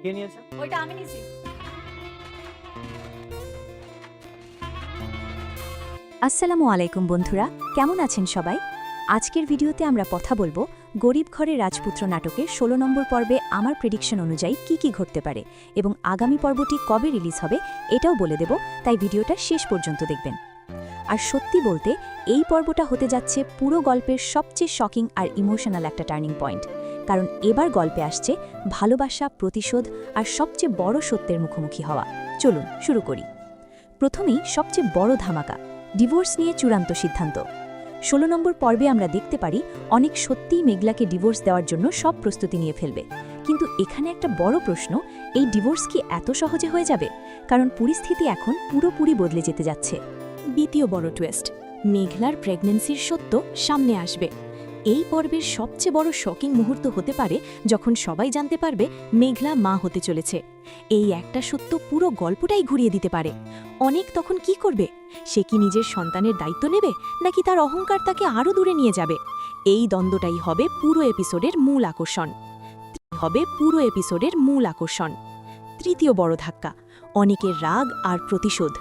কে নিয়েছে? ওইটা আমি নিছি। আসসালামু আলাইকুম বন্ধুরা, কেমন আছেন সবাই? আজকের ভিডিওতে আমরা কথা বলবো গরিব ঘরে রাজপুত্র নাটকের ১৬ নম্বর পর্বে আমার প্রেডিকশন অনুযায়ী কি ঘটতে পারে এবং আগামী পর্বটি কবে রিলিজ হবে এটাও বলে দেব, তাই ভিডিওটা শেষ পর্যন্ত দেখবেন। আর সত্যি বলতে এই পর্বটা হতে যাচ্ছে পুরো গল্পের সবচেয়ে শকিং আর ইমোশনাল একটা টার্নিং পয়েন্ট, কারণ এবার গল্পে আসছে ভালোবাসা, প্রতিশোধ আর সবচেয়ে বড় সত্যের মুখোমুখি হওয়া। চলুন শুরু করি। প্রথমেই সবচেয়ে বড় ধামাকা, ডিভোর্স নিয়ে চূড়ান্ত সিদ্ধান্ত। ১৬ নম্বর পর্বে আমরা দেখতে পারি অনেক সত্যিই মেঘলাকে ডিভোর্স দেওয়ার জন্য সব প্রস্তুতি নিয়ে ফেলবে, কিন্তু এখানে একটা বড় প্রশ্ন, এই ডিভোর্স কি এত সহজে হয়ে যাবে? কারণ পরিস্থিতি এখন পুরোপুরি বদলে যেতে যাচ্ছে। দ্বিতীয় বড় টুইস্ট, মেঘলার প্রেগন্যান্সির সত্য সামনে আসবে। এই পর্বের সবচেয়ে বড় শকিং মুহূর্ত হতে পারে যখন সবাই জানতে পারবে মেঘলা মা হতে চলেছে। এই একটা সত্য পুরো গল্পটাই ঘুরিয়ে দিতে পারে। অনেক তখন কি করবে? সে কি নিজের সন্তানের দায়িত্ব নেবে, নাকি তার অহংকার তাকে আরও দূরে নিয়ে যাবে? এই দ্বন্দ্বটাই হবে পুরো এপিসোডের মূল আকর্ষণ। তৃতীয় বড় ধাক্কা, অনেকের রাগ আর প্রতিশোধ।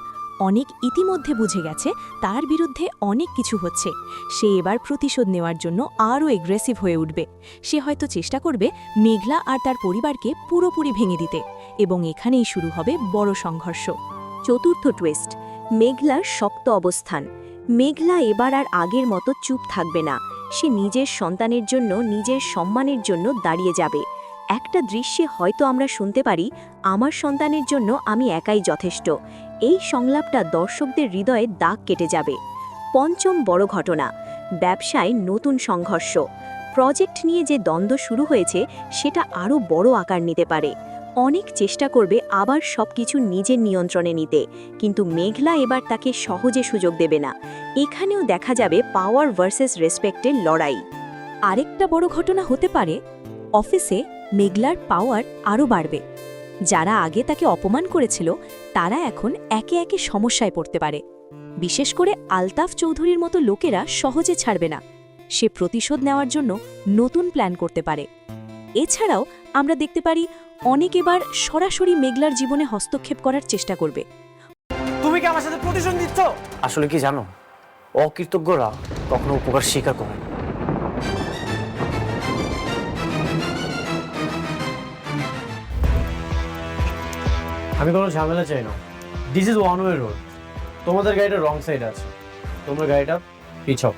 অনেক ইতিমধ্যে বুঝে গেছে তার বিরুদ্ধে অনেক কিছু হচ্ছে। সে এবার প্রতিশোধ নেওয়ার জন্য আরও এগ্রেসিভ হয়ে উঠবে। সে হয়তো চেষ্টা করবে মেঘলা আর তার পরিবারকে পুরোপুরি ভেঙে দিতে, এবং এখানেই শুরু হবে বড় সংঘর্ষ। চতুর্থ টুইস্ট, মেঘলার শক্ত অবস্থান। মেঘলা এবার আর আগের মতো চুপ থাকবে না। সে নিজের সন্তানের জন্য, নিজের সম্মানের জন্য দাঁড়িয়ে যাবে। একটা দৃশ্যে হয়তো আমরা শুনতে পারি, আমার সন্তানের জন্য আমি একাই যথেষ্ট। এই সংলাপটা দর্শকদের হৃদয়ে দাগ কেটে যাবে। পঞ্চম বড় ঘটনা, ব্যবসায় নতুন সংঘর্ষ। প্রজেক্ট নিয়ে যে দ্বন্দ্ব শুরু হয়েছে সেটা আরও বড় আকার নিতে পারে। অনেক চেষ্টা করবে আবার সবকিছু নিজের নিয়ন্ত্রণে নিতে, কিন্তু মেঘলা এবার তাকে সহজে সুযোগ দেবে না। এখানেও দেখা যাবে পাওয়ার ভার্সেস রেসপেক্টের লড়াই। আরেকটা বড় ঘটনা হতে পারে, অফিসে মেঘলার পাওয়ার আরও বাড়বে। যারা আগে তাকে অপমান করেছিল তারা এখন একে একে সমস্যায় পড়তে পারে। বিশেষ করে আলতাফ চৌধুরীর মতো লোকেরা সহজে ছাড়বে না। সে প্রতিশোধ নেওয়ার জন্য নতুন প্ল্যান করতে পারে। এছাড়াও আমরা দেখতে পারি অনেক এবার সরাসরি মেঘলার জীবনে হস্তক্ষেপ করার চেষ্টা করবে। তুমি কি আমার সাথে প্রতিশোধ নিচ্ছ? আসলে কি জানো, অকৃতজ্ঞরা কখনো উপকার স্বীকার করে না। আমি কোনো ঝামেলা চাই না। This is one way road. তোমাদের গাড়িটা রং সাইড আছে, তোমার গাড়িটা পিছক।